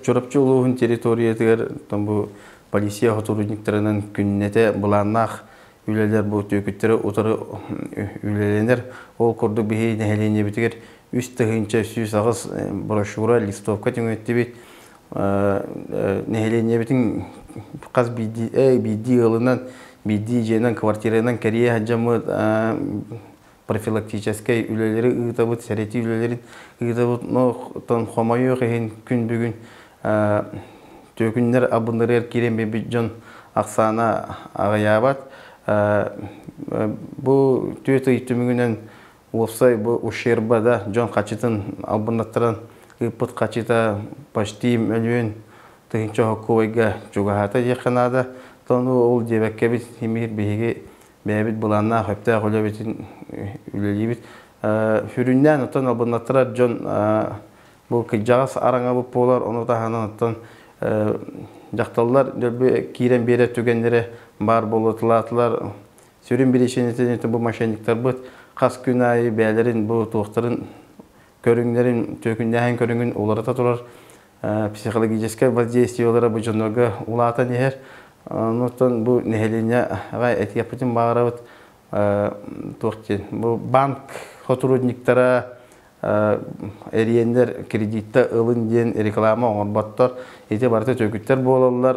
чорапчы улуғын территориятығар бұл полиция сотрудниктарынан күннете бұланнақ үлелер бұл төкіттері отыры үлеленер. Ол көрді бейі нәхелене бітігер үст тұғынша сүйіс ағыз брошюра, листовка теңетті бет. Нәхелене бітің қаз бейді ғылынан, бейді жайынан, квартиранан кәрие хаджамы профилактическай үлелері ұғытабыд, сәреті үлелерін ұғытабыд. Ноқтан қомайы қайын күн бүгін төкінлер абындырыр керен бейбіт жон ақсана ағаябат. Бұл түйеті үйтімігінен олсай бұл ұшербада жон қачытын абындаттыран ұпыт қачыта пашти мөлуен тұхынша хоқуайға жоғағата еқанада. Тоны ол дебәкке бит емир бейге бәйбіт бұланна қөпті қолы бетін үлелі бит. Хүріннен ұттан абындаттырар жон бұл жағас араңа бұл болар, оны тағанан ұттан жақталылар кейрен бере түгендері бар болытылатылар. Сөрін бірешенетен бұл мошенниктар бұд. Қас күн айы бәлерін бұл туықтарын көріңдерін, төкіндәйін көріңін оларыта тұрар. Психологическое воздействие олары бұл жонларға ұлата нехер. Оныттан бұл нехелене ғай әтияпытын бағыра бұд. Бұл банк сотрудниктара әриендер кредитті ылын ден реклама оңырбаттар. Еті барты төкіттер болалар.